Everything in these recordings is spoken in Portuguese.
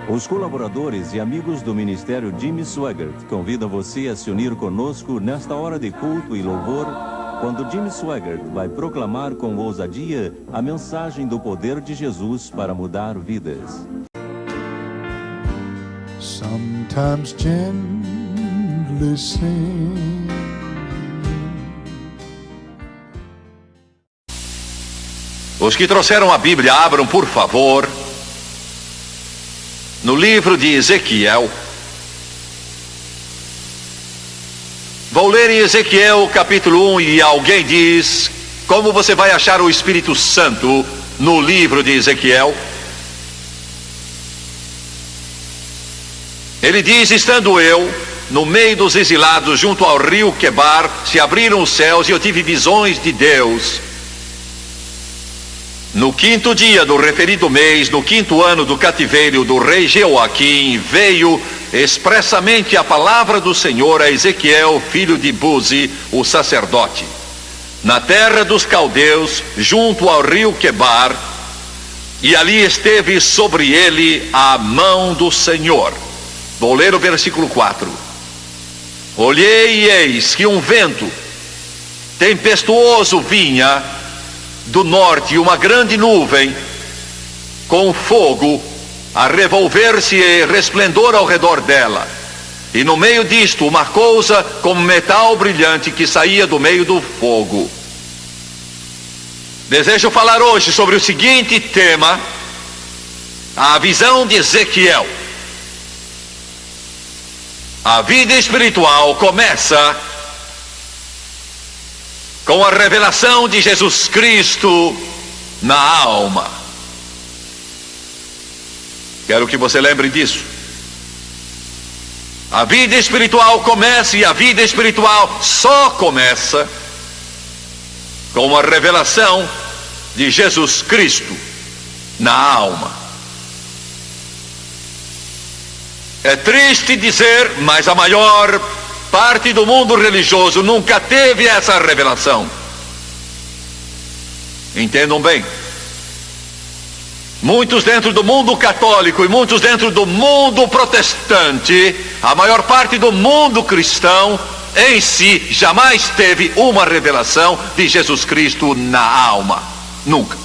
Os colaboradores e amigos do Ministério Jimmy Swaggart convidam você a se unir conosco nesta hora de culto e louvor, quando Jimmy Swaggart vai proclamar com ousadia a mensagem do poder de Jesus para mudar vidas. Sometimes gently sing. Os que trouxeram a Bíblia, abram por favor no livro de Ezequiel. Vou ler em Ezequiel capítulo 1 e alguém diz: como você vai achar o Espírito Santo no livro de Ezequiel? Ele diz: estando eu no meio dos exilados junto ao rio Quebar, se abriram os céus e eu tive visões de Deus. No quinto dia do referido mês, no quinto ano do cativeiro do rei Jeoaquim, veio expressamente a palavra do Senhor a Ezequiel, filho de Buzi, o sacerdote, na terra dos caldeus, junto ao rio Quebar, e ali esteve sobre ele a mão do Senhor. Vou ler o versículo 4. Olhei e eis que um vento tempestuoso vinha do norte, uma grande nuvem com fogo a revolver-se e resplendor ao redor dela, e no meio disto uma coisa como metal brilhante que saía do meio do fogo. Desejo falar hoje sobre o seguinte tema: a visão de Ezequiel. A vida espiritual começa com a revelação de Jesus Cristo na alma. Quero que você lembre disso. A vida espiritual começa, e a vida espiritual só começa com a revelação de Jesus Cristo na alma. É triste dizer, mas a maior parte do mundo religioso nunca teve essa revelação. Entendam bem. Muitos dentro do mundo católico e muitos dentro do mundo protestante, a maior parte do mundo cristão em si jamais teve uma revelação de Jesus Cristo na alma. Nunca.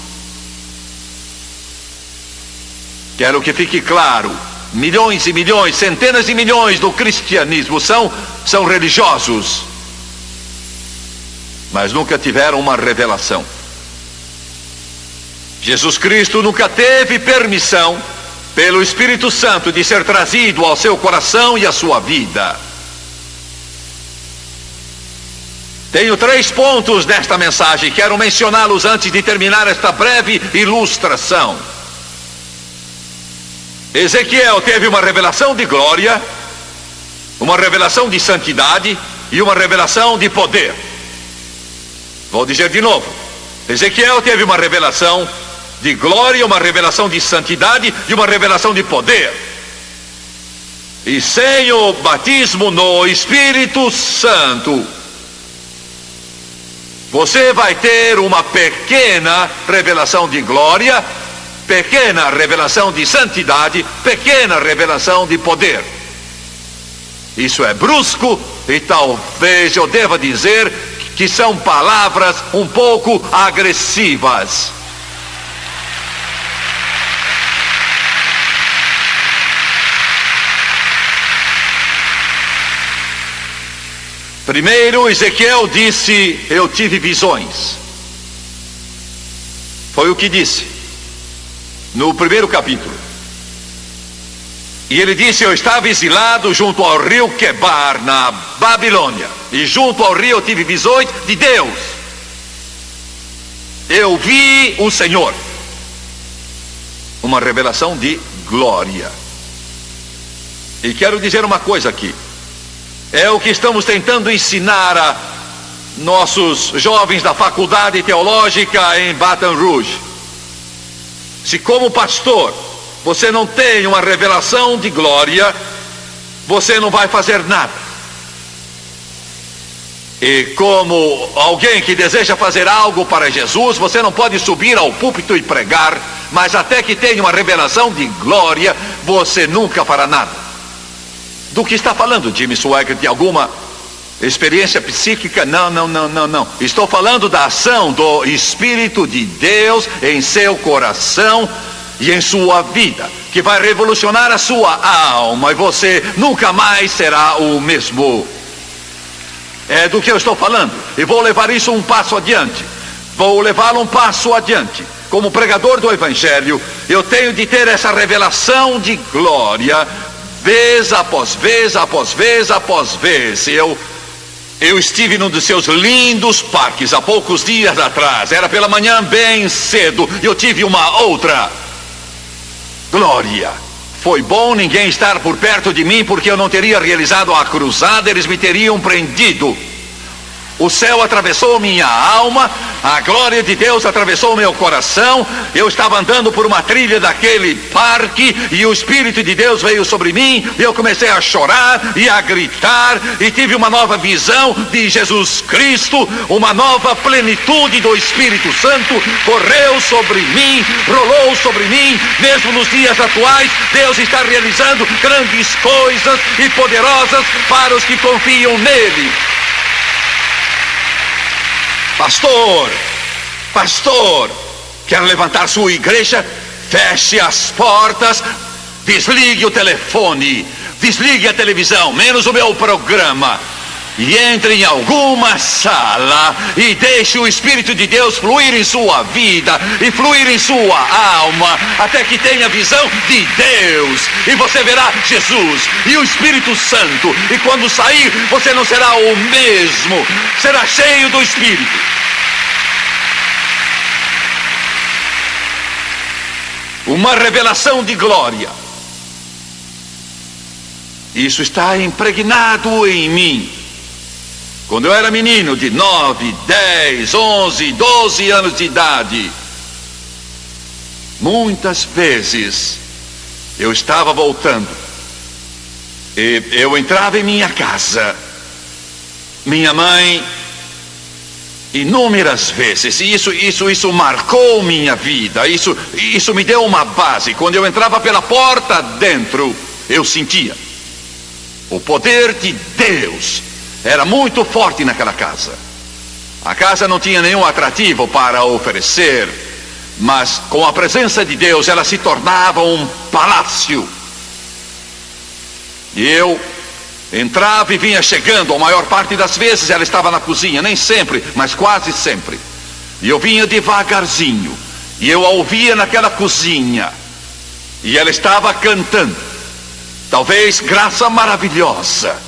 Quero que fique claro. Milhões e milhões, centenas de milhões do cristianismo são religiosos, mas nunca tiveram uma revelação. Jesus Cristo nunca teve permissão pelo Espírito Santo de ser trazido ao seu coração e à sua vida. Tenho 3 pontos nesta mensagem, quero mencioná-los antes de terminar esta breve ilustração. Ezequiel teve uma revelação de glória, uma revelação de santidade e uma revelação de poder. Vou dizer de novo. Ezequiel teve uma revelação de glória, uma revelação de santidade e uma revelação de poder. E sem o batismo no Espírito Santo, você vai ter uma pequena revelação de glória, pequena revelação de santidade, pequena revelação de poder. Isso é brusco e talvez eu deva dizer que são palavras um pouco agressivas. Primeiro, Ezequiel disse: eu tive visões. Foi o que disse no primeiro capítulo. E ele disse: eu estava exilado junto ao rio Quebar, na Babilônia, e junto ao rio eu tive visões de Deus. Eu vi o Senhor. Uma revelação de glória. E quero dizer uma coisa aqui. É o que estamos tentando ensinar a nossos jovens da faculdade teológica em Baton Rouge. Se como pastor você não tem uma revelação de glória, você não vai fazer nada. E como alguém que deseja fazer algo para Jesus, você não pode subir ao púlpito e pregar, mas até que tenha uma revelação de glória, você nunca fará nada. Do que está falando, Jimmy Swaggart? De alguma experiência psíquica? Não. Estou falando da ação do Espírito de Deus em seu coração e em sua vida, que vai revolucionar a sua alma, e você nunca mais será o mesmo. É do que eu estou falando, e vou levar isso um passo adiante. Vou levá-lo um passo adiante. Como pregador do Evangelho, eu tenho de ter essa revelação de glória, vez após vez, após vez, após vez. Eu estive num dos seus lindos parques há poucos dias atrás. Era pela manhã bem cedo, e eu tive uma outra glória. Foi bom ninguém estar por perto de mim, porque eu não teria realizado a cruzada, eles me teriam prendido. O céu atravessou minha alma, a glória de Deus atravessou meu coração. Eu estava andando por uma trilha daquele parque e o Espírito de Deus veio sobre mim. E eu comecei a chorar e a gritar, e tive uma nova visão de Jesus Cristo. Uma nova plenitude do Espírito Santo correu sobre mim, rolou sobre mim. Mesmo nos dias atuais, Deus está realizando grandes coisas e poderosas para os que confiam nele. Pastor, quer levantar sua igreja? Feche as portas, desligue o telefone, desligue a televisão, menos o meu programa, e entre em alguma sala e deixe o Espírito de Deus fluir em sua vida e fluir em sua alma, até que tenha visão de Deus, e você verá Jesus e o Espírito Santo, e quando sair você não será o mesmo, será cheio do Espírito. Uma revelação de glória. Isso está impregnado em mim. Quando eu era menino de 9, 10, 11, 12 anos de idade, muitas vezes eu estava voltando e eu entrava em minha casa. Minha mãe, inúmeras vezes, e isso marcou minha vida, isso me deu uma base. Quando eu entrava pela porta dentro, eu sentia o poder de Deus. Era muito forte naquela casa. A casa não tinha nenhum atrativo para oferecer, mas com a presença de Deus ela se tornava um palácio. E eu entrava e vinha chegando. A maior parte das vezes ela estava na cozinha, nem sempre, mas quase sempre. E eu vinha devagarzinho, e eu a ouvia naquela cozinha, e ela estava cantando, talvez graça maravilhosa,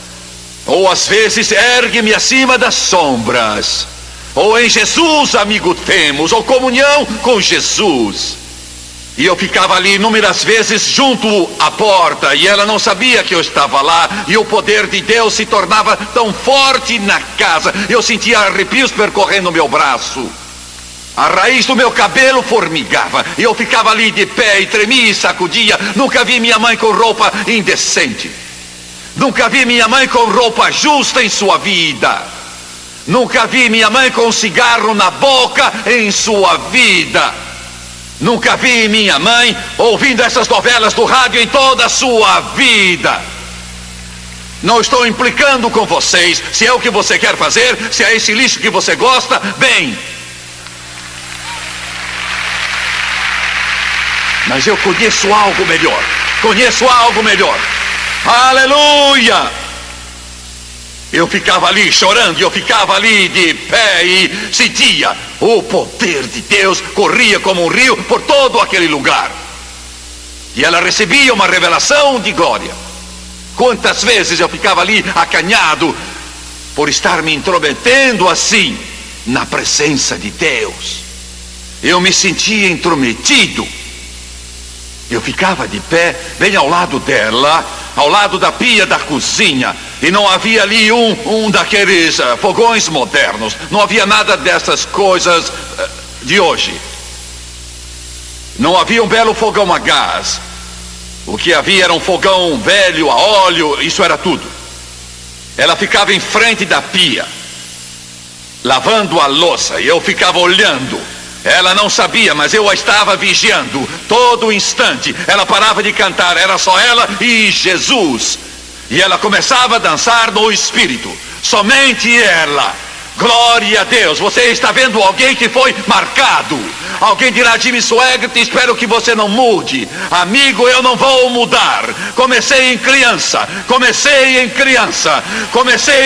ou às vezes ergue-me acima das sombras, ou em Jesus amigo temos, ou comunhão com Jesus. E eu ficava ali inúmeras vezes junto à porta, e ela não sabia que eu estava lá, e o poder de Deus se tornava tão forte na casa. Eu sentia arrepios percorrendo o meu braço, a raiz do meu cabelo formigava, e eu ficava ali de pé e tremia e sacudia. Nunca vi minha mãe com roupa indecente, nunca vi minha mãe com roupa justa em sua vida, nunca vi minha mãe com um cigarro na boca em sua vida, nunca vi minha mãe ouvindo essas novelas do rádio em toda a sua vida. Não estou implicando com vocês. Se é o que você quer fazer, se é esse lixo que você gosta, bem. Mas eu conheço algo melhor. Conheço algo melhor. Aleluia! Eu ficava ali chorando, e eu ficava ali de pé e sentia o poder de Deus, corria como um rio por todo aquele lugar. E ela recebia uma revelação de glória. Quantas vezes eu ficava ali acanhado por estar me intrometendo assim na presença de Deus. Eu me sentia intrometido. Eu ficava de pé, bem ao lado dela, ao lado da pia da cozinha, e não havia ali um daqueles fogões modernos. Não havia nada dessas coisas de hoje. Não havia um belo fogão a gás. O que havia era um fogão velho a óleo, isso era tudo. Ela ficava em frente da pia, lavando a louça, e eu ficava olhando Ela não sabia, mas eu a estava vigiando todo instante. Ela parava de cantar, era só ela e Jesus. E ela começava a dançar no Espírito. Somente ela. Glória a Deus. Você está vendo alguém que foi marcado. Alguém dirá: Jimmy Swaggart, espero que você não mude. Amigo, eu não vou mudar. Comecei em criança. Comecei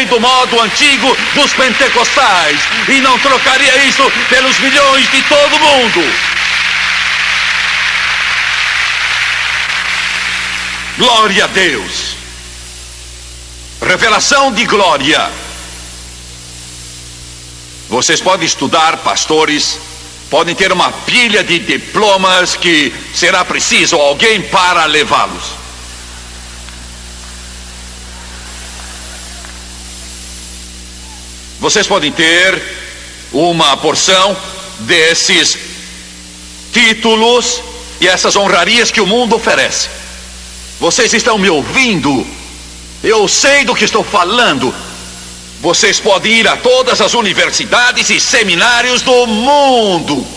do modo antigo dos pentecostais. E não trocaria isso pelos milhões de todo mundo. Glória a Deus. Revelação de glória. Vocês podem estudar, pastores, podem ter uma pilha de diplomas que será preciso alguém para levá-los. Vocês podem ter uma porção desses títulos e essas honrarias que o mundo oferece. Vocês estão me ouvindo? Eu sei do que estou falando. Vocês podem ir a todas as universidades e seminários do mundo.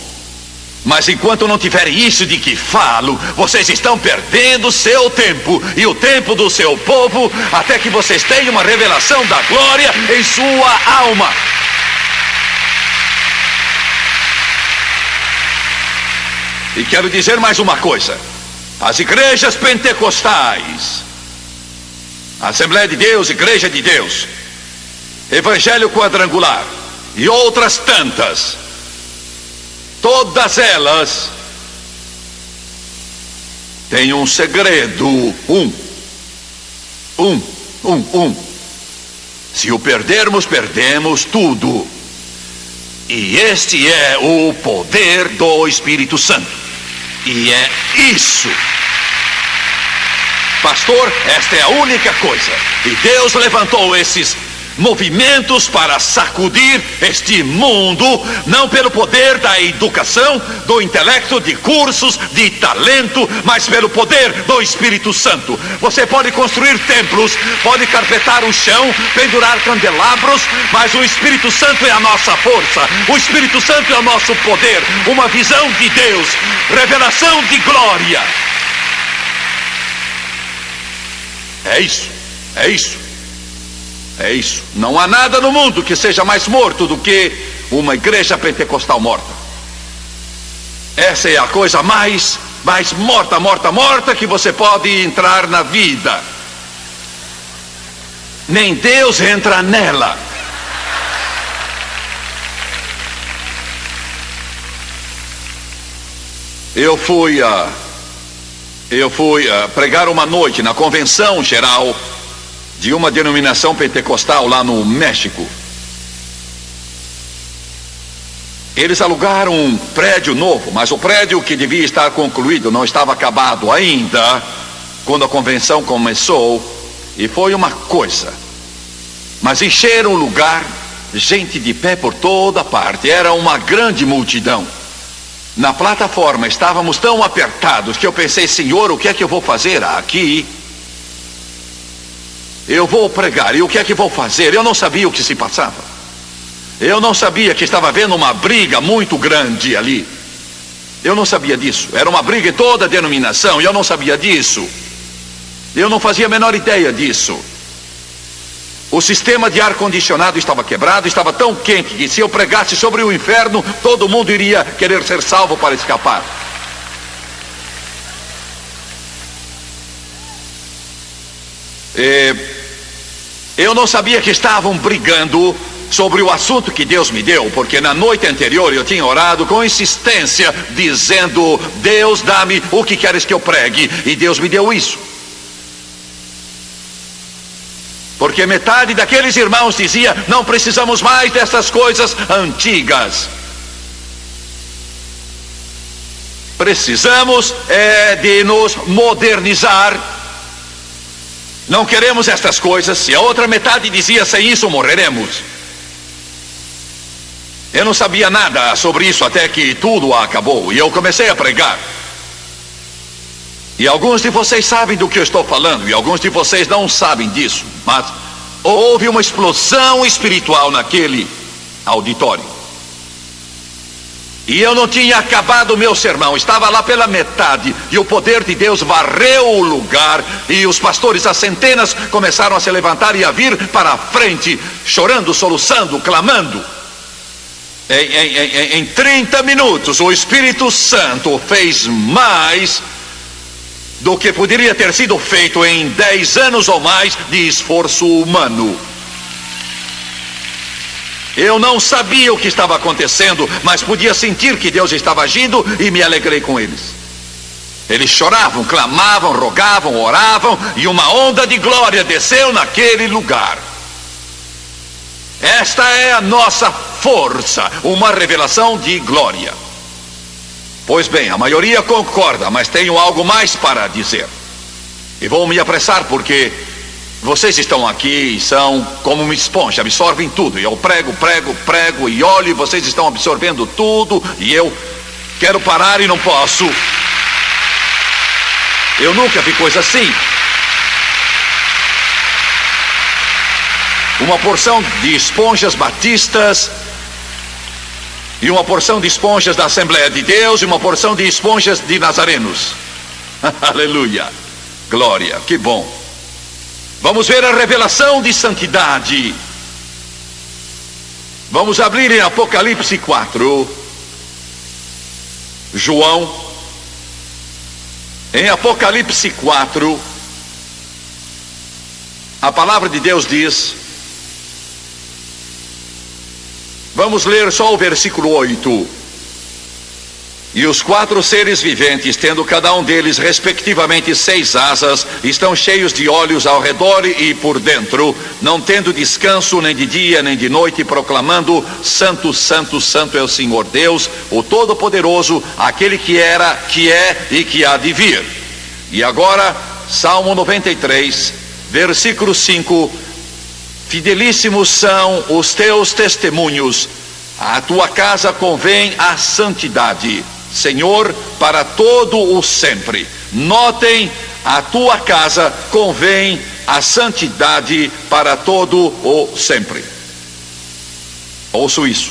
Mas enquanto não tiverem isso de que falo, vocês estão perdendo seu tempo e o tempo do seu povo, até que vocês tenham uma revelação da glória em sua alma. E quero dizer mais uma coisa. As igrejas pentecostais, Assembleia de Deus, Igreja de Deus, Evangelho Quadrangular e outras tantas, todas elas têm um segredo. Se o perdermos, perdemos tudo. E este é o poder do Espírito Santo. E é isso. Pastor, esta é a única coisa. E Deus levantou esses movimentos para sacudir este mundo, não pelo poder da educação, do intelecto, de cursos, de talento, mas pelo poder do Espírito Santo. Você pode construir templos, pode carpetar o chão, pendurar candelabros, mas o Espírito Santo é a nossa força, o Espírito Santo é o nosso poder, uma visão de Deus, revelação de glória. É isso, é isso. É isso. Não há nada no mundo que seja mais morto do que uma igreja pentecostal morta. Essa é a coisa mais morta que você pode entrar na vida. Nem Deus entra nela. Eu fui pregar uma noite na convenção geral de uma denominação pentecostal lá no México. Eles alugaram um prédio novo, mas o prédio que devia estar concluído não estava acabado ainda quando a convenção começou. E foi uma coisa, mas encheram o lugar, gente de pé por toda parte, era uma grande multidão. Na plataforma estávamos tão apertados que eu pensei: Senhor, o que é que eu vou fazer aqui? Eu vou pregar, e o que é que vou fazer? Eu não sabia o que se passava. Eu não sabia que estava havendo uma briga muito grande ali. Eu não sabia disso. Era uma briga em toda a denominação, e eu não sabia disso. Eu não fazia a menor ideia disso. O sistema de ar-condicionado estava quebrado, estava tão quente que se eu pregasse sobre o inferno, todo mundo iria querer ser salvo para escapar. Eu não sabia que estavam brigando sobre o assunto que Deus me deu, porque na noite anterior eu tinha orado com insistência, dizendo: Deus, dá-me o que queres que eu pregue, e Deus me deu isso. Porque metade daqueles irmãos dizia: não precisamos mais dessas coisas antigas. Precisamos de nos modernizar. Não queremos estas coisas. E a outra metade dizia: sem isso morreremos. Eu não sabia nada sobre isso até que tudo acabou e eu comecei a pregar. E alguns de vocês sabem do que eu estou falando, e alguns de vocês não sabem disso, mas houve uma explosão espiritual naquele auditório. E eu não tinha acabado o meu sermão, estava lá pela metade, e o poder de Deus varreu o lugar, e os pastores, às centenas, começaram a se levantar e a vir para a frente, chorando, soluçando, clamando. Em 30 minutos, o Espírito Santo fez mais do que poderia ter sido feito em 10 anos ou mais de esforço humano. Eu não sabia o que estava acontecendo, mas podia sentir que Deus estava agindo e me alegrei com eles. Eles choravam, clamavam, rogavam, oravam, e uma onda de glória desceu naquele lugar. Esta é a nossa força, uma revelação de glória. Pois bem, a maioria concorda, mas tenho algo mais para dizer. E vou me apressar porque vocês estão aqui e são como uma esponja, absorvem tudo. E eu prego e olho, e vocês estão absorvendo tudo, e eu quero parar e não posso. Eu nunca vi coisa assim. Uma porção de esponjas batistas, e uma porção de esponjas da Assembleia de Deus, e uma porção de esponjas de nazarenos. Aleluia, glória, que bom. Vamos ver a revelação de santidade. Vamos abrir em Apocalipse 4. João, em Apocalipse 4, a palavra de Deus diz, vamos ler só o versículo 8. E os 4 seres viventes, tendo cada um deles respectivamente 6 asas, estão cheios de olhos ao redor e por dentro, não tendo descanso nem de dia nem de noite, proclamando: Santo, Santo, Santo é o Senhor Deus, o Todo-Poderoso, aquele que era, que é e que há de vir. E agora, Salmo 93, versículo 5: Fidelíssimos são os teus testemunhos, a tua casa convém a santidade, Senhor, para todo o sempre. Notem, a tua casa convém a santidade para todo o sempre. Ouço isso.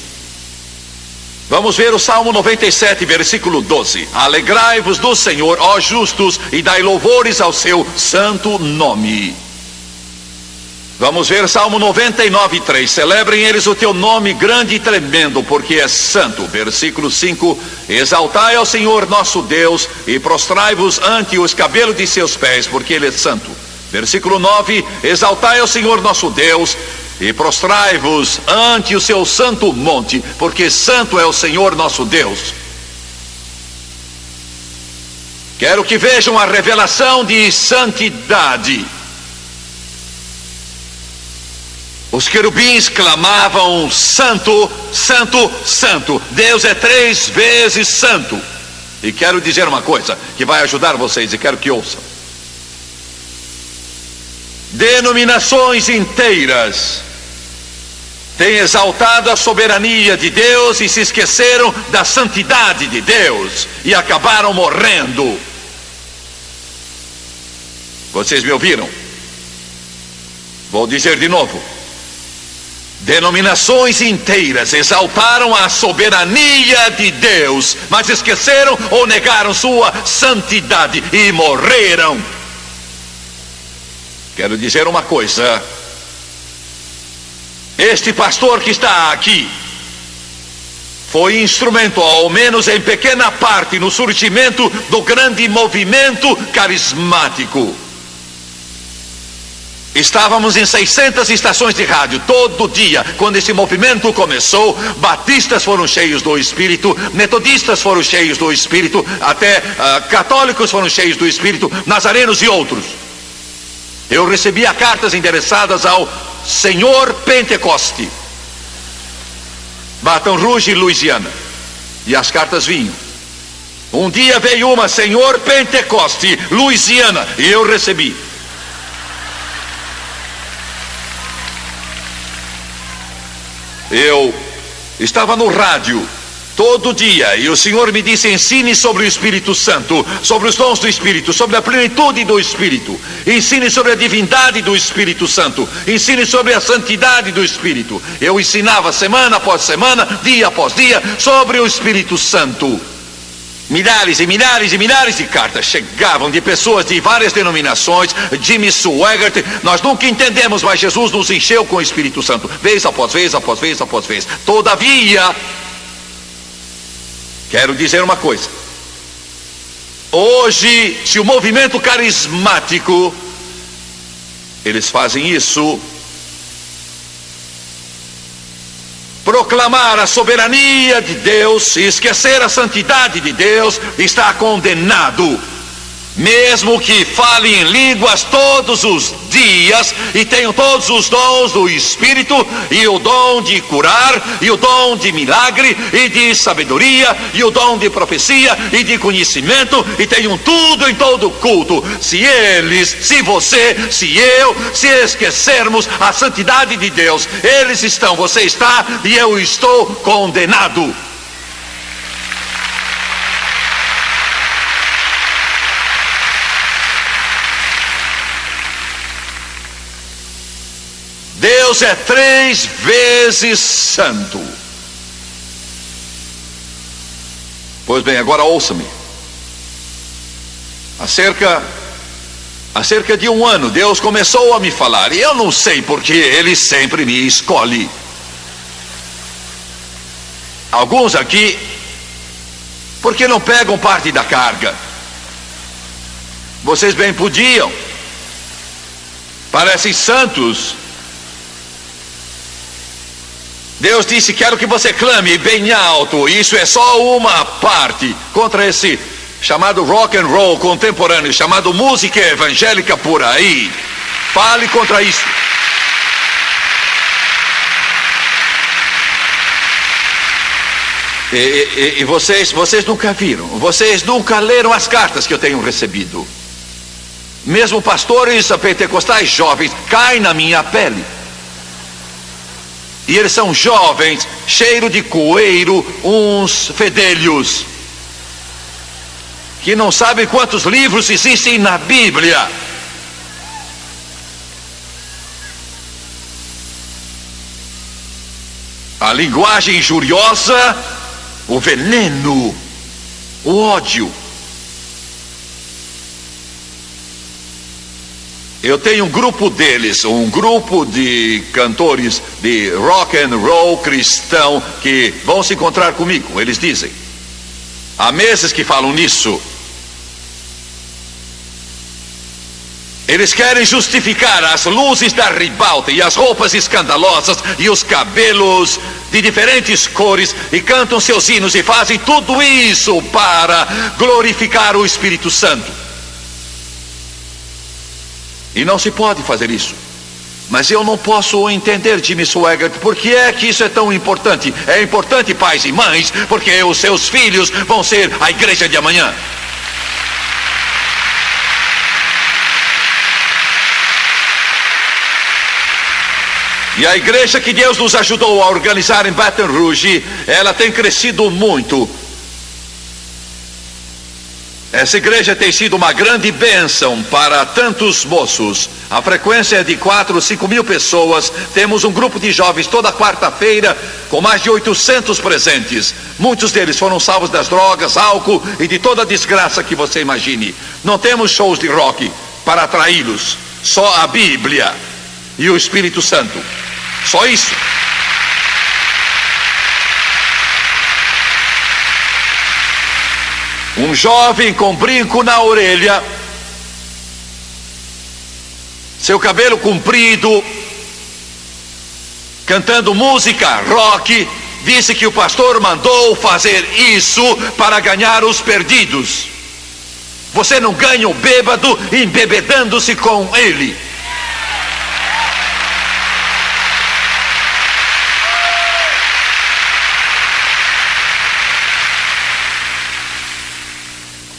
Vamos ver o Salmo 97, versículo 12. Alegrai-vos do Senhor, ó justos, e dai louvores ao seu santo nome. Vamos ver Salmo 99, 3. Celebrem eles o teu nome grande e tremendo, porque és santo. Versículo 5. Exaltai ao Senhor nosso Deus e prostrai-vos ante os cabelos de seus pés, porque ele é santo. Versículo 9. Exaltai ao Senhor nosso Deus e prostrai-vos ante o seu santo monte, porque santo é o Senhor nosso Deus. Quero que vejam a revelação de santidade. Os querubins clamavam: Santo, Santo, Santo. Deus é 3 vezes santo. E quero dizer uma coisa que vai ajudar vocês, e quero que ouçam. Denominações inteiras têm exaltado a soberania de Deus e se esqueceram da santidade de Deus e acabaram morrendo. Vocês me ouviram? Vou dizer de novo. Denominações inteiras exaltaram a soberania de Deus, mas esqueceram ou negaram sua santidade e morreram. Quero dizer uma coisa. Este pastor que está aqui foi instrumento, ao menos em pequena parte, no surgimento do grande movimento carismático. Estávamos em 600 estações de rádio todo dia. Quando esse movimento começou, batistas foram cheios do Espírito, metodistas foram cheios do Espírito, até católicos foram cheios do Espírito, nazarenos e outros. Eu recebia cartas endereçadas ao Senhor Pentecoste, Baton Rouge, Louisiana, e as cartas vinham. Um dia veio uma: Senhor Pentecoste, Louisiana, e eu recebi. Eu estava no rádio todo dia. E o Senhor me disse: ensine sobre o Espírito Santo, sobre os dons do Espírito, sobre a plenitude do Espírito. Ensine sobre a divindade do Espírito Santo. Ensine sobre a santidade do Espírito. Eu ensinava semana após semana, dia após dia, sobre o Espírito Santo. Milhares e milhares e milhares de cartas chegavam de pessoas de várias denominações. Jimmy Swaggart, nós nunca entendemos, mas Jesus nos encheu com o Espírito Santo, vez após vez, após vez, após vez. Todavia, quero dizer uma coisa: hoje, se o movimento carismático, eles fazem isso, proclamar a soberania de Deus e esquecer a santidade de Deus, está condenado. Mesmo que fale em línguas todos os dias e tenham todos os dons do Espírito, e o dom de curar, e o dom de milagre, e de sabedoria, e o dom de profecia, e de conhecimento, e tenham tudo em todo culto, se eles, se você, se eu, se esquecermos a santidade de Deus, eles estão, você está, e eu estou condenado. Deus é 3 vezes santo. Pois bem, agora ouça-me. Há cerca de 1 ano, Deus começou a me falar, e eu não sei porque Ele sempre me escolhe. Alguns aqui, porque não pegam parte da carga? Vocês bem podiam. Parecem santos. Deus disse: quero que você clame bem alto. Isso é só uma parte contra esse chamado rock and roll contemporâneo, chamado música evangélica por aí. Fale contra isso. E vocês nunca viram, vocês nunca leram as cartas que eu tenho recebido. Mesmo pastores pentecostais jovens caem na minha pele. E eles são jovens, cheiro de coeiro, uns fedelhos, que não sabem quantos livros existem na Bíblia. A linguagem injuriosa, o veneno, o ódio. Eu tenho um grupo deles, um grupo de cantores de rock and roll cristão que vão se encontrar comigo. Eles dizem, há meses que falam nisso. Eles querem justificar as luzes da ribalta e as roupas escandalosas e os cabelos de diferentes cores, e cantam seus hinos e fazem tudo isso para glorificar o Espírito Santo. E não se pode fazer isso. Mas eu não posso entender, Jimmy Swaggart, por que é que isso é tão importante? É importante, pais e mães, porque os seus filhos vão ser a igreja de amanhã. E a igreja que Deus nos ajudou a organizar em Baton Rouge, ela tem crescido muito. Essa igreja tem sido uma grande bênção para tantos moços. A frequência é de 4 ou 5 mil pessoas. Temos um grupo de jovens toda quarta-feira com mais de 800 presentes. Muitos deles foram salvos das drogas, álcool e de toda a desgraça que você imagine. Não temos shows de rock para atraí-los. Só a Bíblia e o Espírito Santo. Só isso. Um jovem com brinco na orelha, seu cabelo comprido, cantando música rock, disse que o pastor mandou fazer isso para ganhar os perdidos. Você não ganha o bêbado embebedando-se com ele.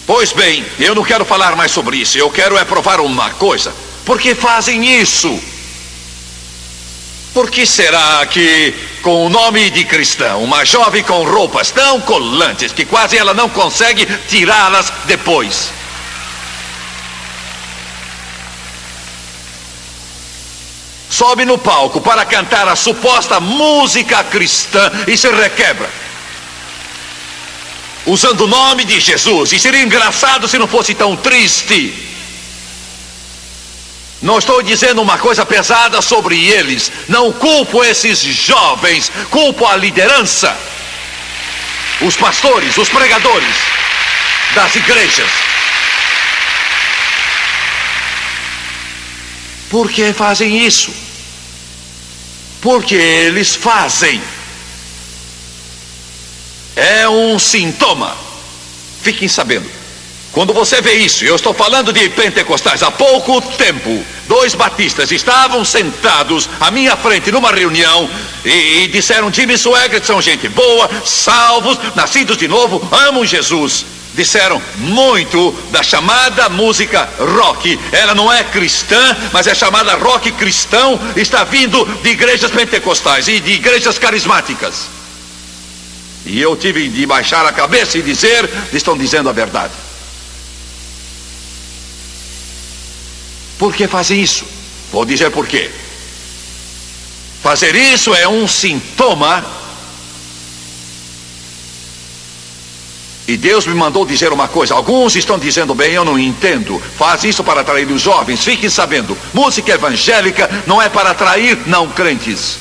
Pois bem, eu não quero falar mais sobre isso. Eu quero provar uma coisa. Por que fazem isso? Por que será que com o nome de cristã, uma jovem com roupas tão colantes que quase ela não consegue tirá-las depois. Sobe no palco para cantar a suposta música cristã e se requebra, usando o nome de Jesus. E seria engraçado se não fosse tão triste. Não estou dizendo uma coisa pesada sobre eles. Não culpo esses jovens. Culpo a liderança, os pastores, os pregadores das igrejas. Por que fazem isso? Porque eles fazem. É um sintoma. Fiquem sabendo. Quando você vê isso, eu estou falando de pentecostais. Há pouco tempo, 2 batistas estavam sentados à minha frente numa reunião e disseram: Jimmy Swaggart são gente boa, salvos, nascidos de novo, amam Jesus. Disseram muito da chamada música rock. Ela não é cristã, mas é chamada rock cristão. Está vindo de igrejas pentecostais e de igrejas carismáticas. E eu tive de baixar a cabeça e dizer: estão dizendo a verdade. Por que fazem isso? Vou dizer por quê. Fazer isso é um sintoma. E Deus me mandou dizer uma coisa. Alguns estão dizendo: bem, eu não entendo. Faz isso para atrair os jovens. Fiquem sabendo, música evangélica não é para atrair não crentes.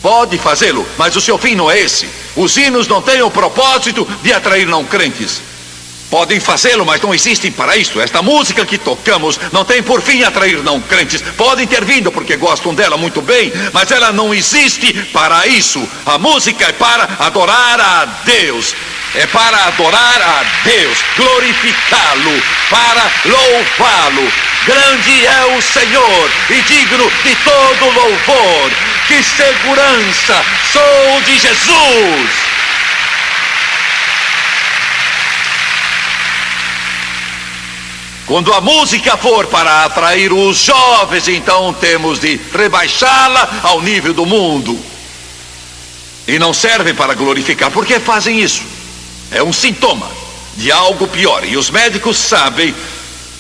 Pode fazê-lo, mas o seu fim não é esse. Os hinos não têm o propósito de atrair não crentes. Podem fazê-lo, mas não existem para isso. Esta música que tocamos não tem por fim atrair não crentes. Podem ter vindo porque gostam dela muito bem, mas ela não existe para isso. A música é para adorar a Deus. É para adorar a Deus, glorificá-lo, para louvá-lo. Grande é o Senhor e digno de todo louvor. Que segurança! Sou de Jesus. Quando a música for para atrair os jovens, então temos de rebaixá-la ao nível do mundo. E não serve para glorificar. Por que fazem isso? É um sintoma de algo pior. E os médicos sabem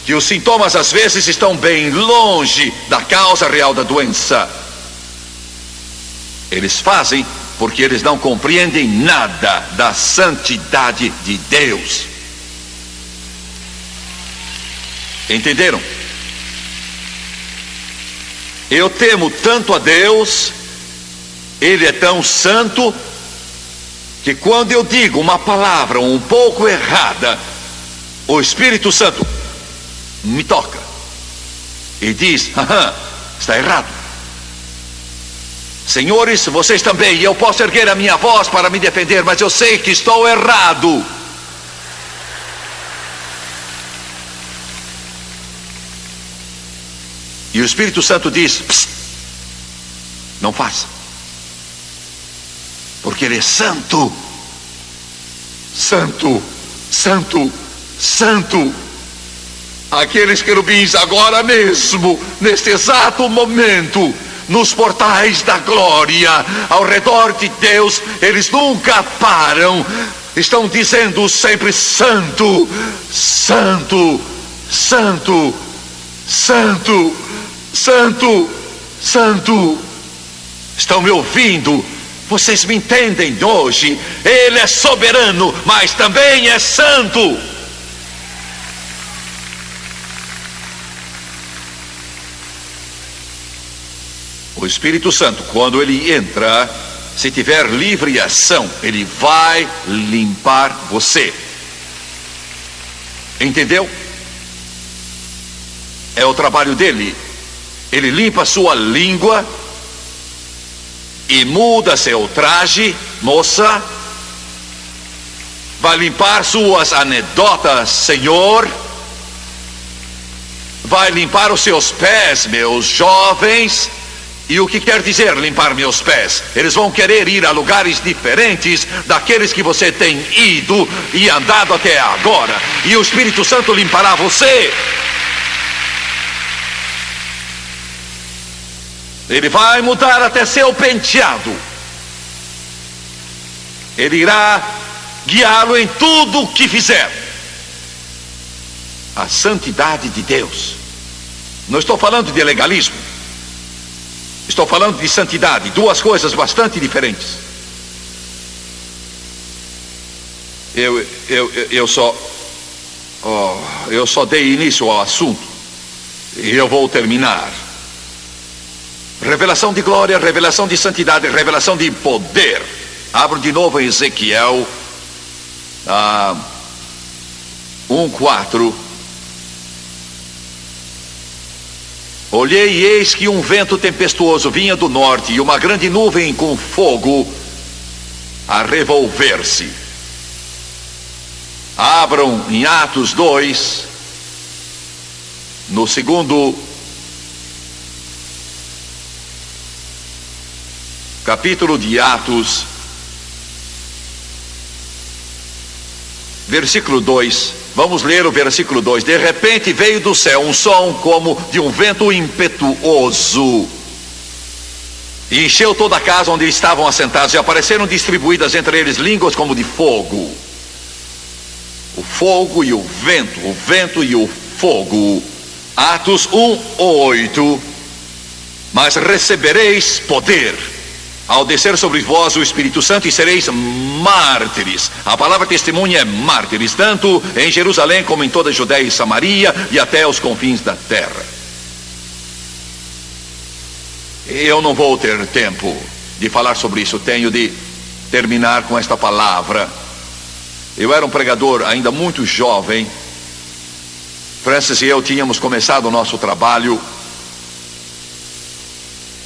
que os sintomas às vezes estão bem longe da causa real da doença. Eles fazem porque eles não compreendem nada da santidade de Deus. Entenderam? Eu temo tanto a Deus, Ele é tão santo, que quando eu digo uma palavra um pouco errada, o Espírito Santo me toca e diz: está errado. Senhores, vocês também. Eu posso erguer a minha voz para me defender, mas eu sei que estou errado. E o Espírito Santo diz: psst, não faça, porque Ele é santo, santo, santo, santo. Aqueles querubins agora mesmo, neste exato momento, nos portais da glória, ao redor de Deus, eles nunca param, estão dizendo sempre: santo, santo, santo, santo, santo, santo. Estão me ouvindo? Vocês me entendem hoje? Ele é soberano, mas também é santo. O Espírito Santo, quando ele entra, se tiver livre ação, ele vai limpar você. Entendeu? É o trabalho dele. Ele limpa sua língua e muda seu traje, moça. Vai limpar suas anedotas, Senhor. Vai limpar os seus pés, meus jovens. E o que quer dizer limpar meus pés? Eles vão querer ir a lugares diferentes daqueles que você tem ido e andado até agora. E o Espírito Santo limpará você. Ele vai mudar até seu penteado. Ele irá guiá-lo em tudo o que fizer. A santidade de Deus. Não estou falando de legalismo. Estou falando de santidade. Duas coisas bastante diferentes. Eu só dei início ao assunto. E eu vou terminar. Revelação de glória, revelação de santidade, revelação de poder. Abro de novo em Ezequiel 1:4. Olhei e eis que um vento tempestuoso vinha do norte e uma grande nuvem com fogo a revolver-se. Abram em Atos 2, no segundo capítulo de Atos, versículo 2. Vamos ler o versículo 2. De repente veio do céu um som como de um vento impetuoso, e encheu toda a casa onde estavam assentados, e apareceram distribuídas entre eles línguas como de fogo. O fogo e o vento e o fogo. Atos 1:8. Mas recebereis poder ao descer sobre vós o Espírito Santo, e sereis mártires. A palavra testemunha é mártires, tanto em Jerusalém como em toda a Judéia e Samaria e até os confins da terra. Eu não vou ter tempo de falar sobre isso. Tenho de terminar com esta palavra. Eu era um pregador ainda muito jovem. Francis e eu tínhamos começado o nosso trabalho.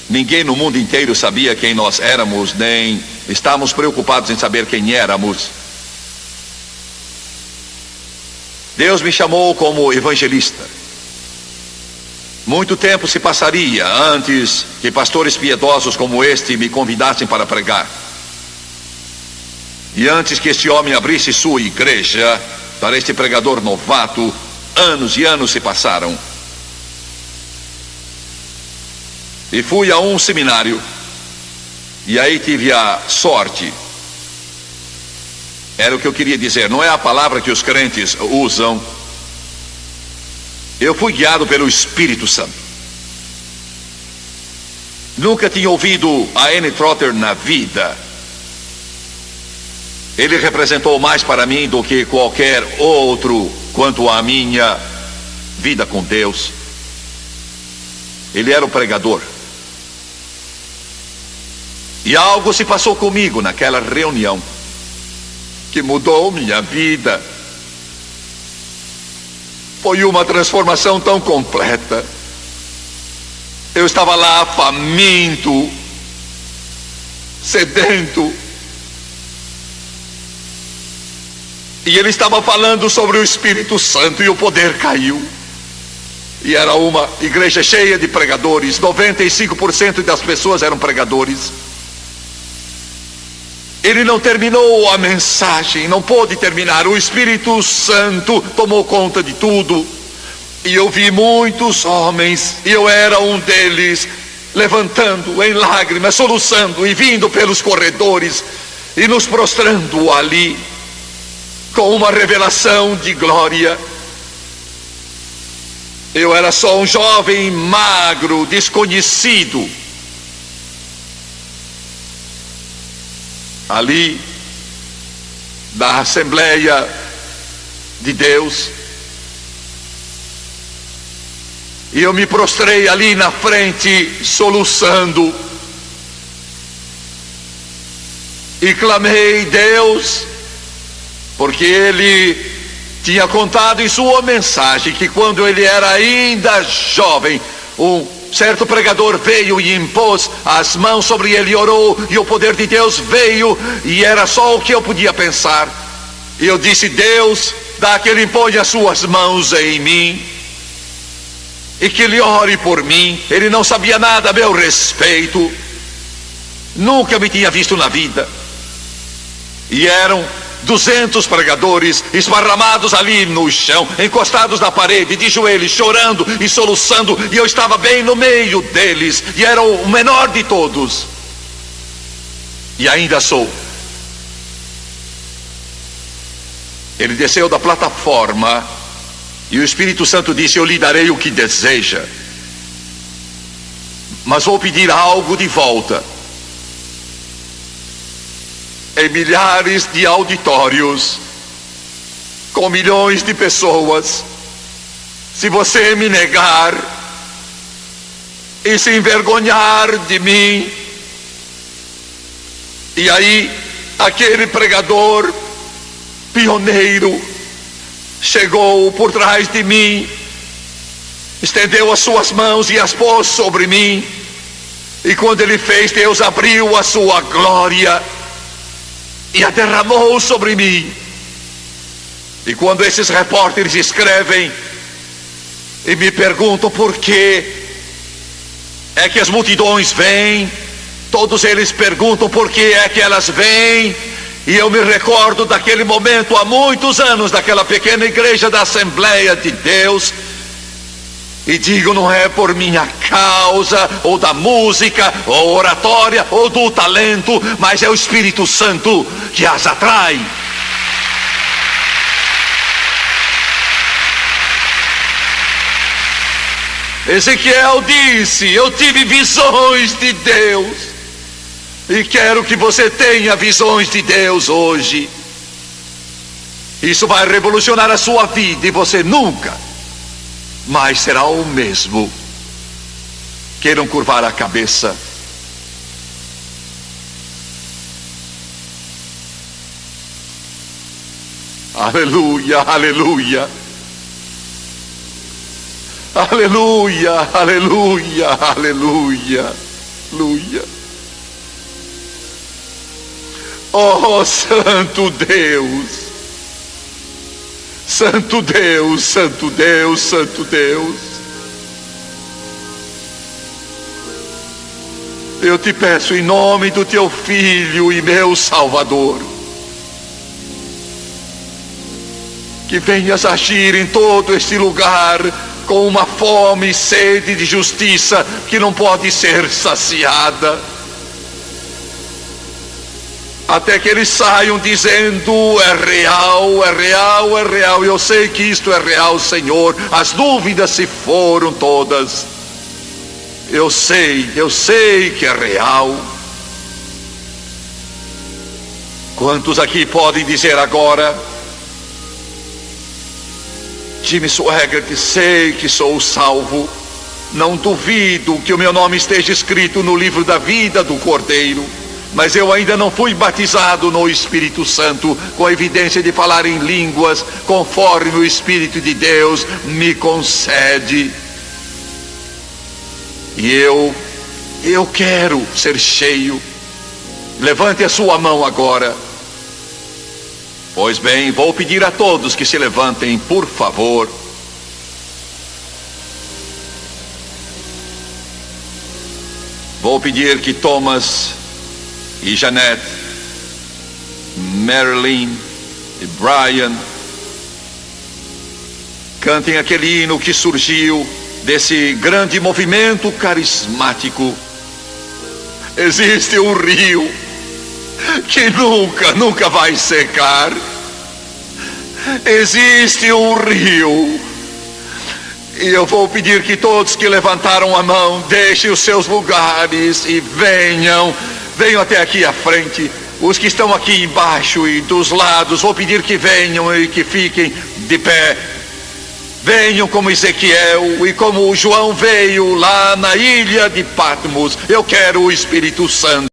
Ninguém no mundo inteiro sabia quem nós éramos, nem estávamos preocupados em saber quem éramos. Deus me chamou como evangelista. Muito tempo se passaria antes que pastores piedosos como este me convidassem para pregar. E antes que este homem abrisse sua igreja para este pregador novato, anos e anos se passaram. E fui a um seminário, e aí tive a sorte. Era o que eu queria dizer, não é a palavra que os crentes usam. Eu fui guiado pelo Espírito Santo. Nunca tinha ouvido a N. Trotter na vida. Ele representou mais para mim do que qualquer outro quanto à minha vida com Deus. Ele era o pregador. E algo se passou comigo naquela reunião que mudou minha vida. Foi uma transformação tão completa. Eu estava lá faminto, sedento, e ele estava falando sobre o Espírito Santo, e o poder caiu. E era uma igreja cheia de pregadores. 95% das pessoas eram pregadores. Ele não terminou a mensagem, não pôde terminar. O Espírito Santo tomou conta de tudo. E eu vi muitos homens, e eu era um deles, levantando em lágrimas, soluçando e vindo pelos corredores e nos prostrando ali com uma revelação de glória. Eu era só um jovem magro, desconhecido. Ali, da Assembleia de Deus. E eu me prostrei ali na frente, soluçando. E clamei, Deus, porque ele tinha contado em sua mensagem que quando ele era ainda jovem, um certo pregador veio e impôs as mãos sobre ele e orou, e o poder de Deus veio, e era só o que eu podia pensar. E eu disse, Deus, dá que ele impõe as suas mãos em mim, e que ele ore por mim. Ele não sabia nada a meu respeito, nunca me tinha visto na vida, e eram 200 pregadores esparramados ali no chão, encostados na parede, de joelhos, chorando e soluçando, e eu estava bem no meio deles, e era o menor de todos, e ainda sou. Ele desceu da plataforma e o Espírito Santo disse: eu lhe darei o que deseja, mas vou pedir algo de volta. Em milhares de auditórios, com milhões de pessoas, se você me negar e se envergonhar de mim, e aí aquele pregador pioneiro chegou por trás de mim, estendeu as suas mãos e as pôs sobre mim, e quando ele fez, Deus abriu a sua glória e a derramou sobre mim. E quando esses repórteres escrevem e me perguntam por que é que as multidões vêm, todos eles perguntam por que é que elas vêm, e eu me recordo daquele momento há muitos anos, daquela pequena igreja da Assembleia de Deus, e digo: não é por minha causa, ou da música, ou oratória, ou do talento, mas é o Espírito Santo que as atrai. Ezequiel disse: eu tive visões de Deus, e quero que você tenha visões de Deus hoje. Isso vai revolucionar a sua vida, e você nunca mais será o mesmo. Queiram curvar a cabeça. Aleluia, aleluia. Aleluia, aleluia, aleluia, aleluia. Oh, Santo Deus, Santo Deus, Santo Deus, Santo Deus, eu te peço em nome do teu Filho e meu Salvador, que venhas agir em todo este lugar com uma fome e sede de justiça que não pode ser saciada, até que eles saiam dizendo: é real, é real, é real. Eu sei que isto é real, Senhor. As dúvidas se foram todas. Eu sei que é real. Quantos aqui podem dizer agora: Jimmy Swaggart, sei que sou salvo, não duvido que o meu nome esteja escrito no livro da vida do Cordeiro, mas eu ainda não fui batizado no Espírito Santo, com a evidência de falar em línguas, conforme o Espírito de Deus me concede. E eu quero ser cheio. Levante a sua mão agora. Pois bem, vou pedir a todos que se levantem, por favor. Vou pedir que Thomas e Jeanette, Marilyn e Brian cantem aquele hino que surgiu desse grande movimento carismático. Existe um rio que nunca vai secar. Existe um rio. E eu vou pedir que todos que levantaram a mão deixem os seus lugares e venham até aqui à frente. Os que estão aqui embaixo e dos lados, vou pedir que venham e que fiquem de pé. Venham como Ezequiel e como João veio lá na ilha de Patmos. Eu quero o Espírito Santo.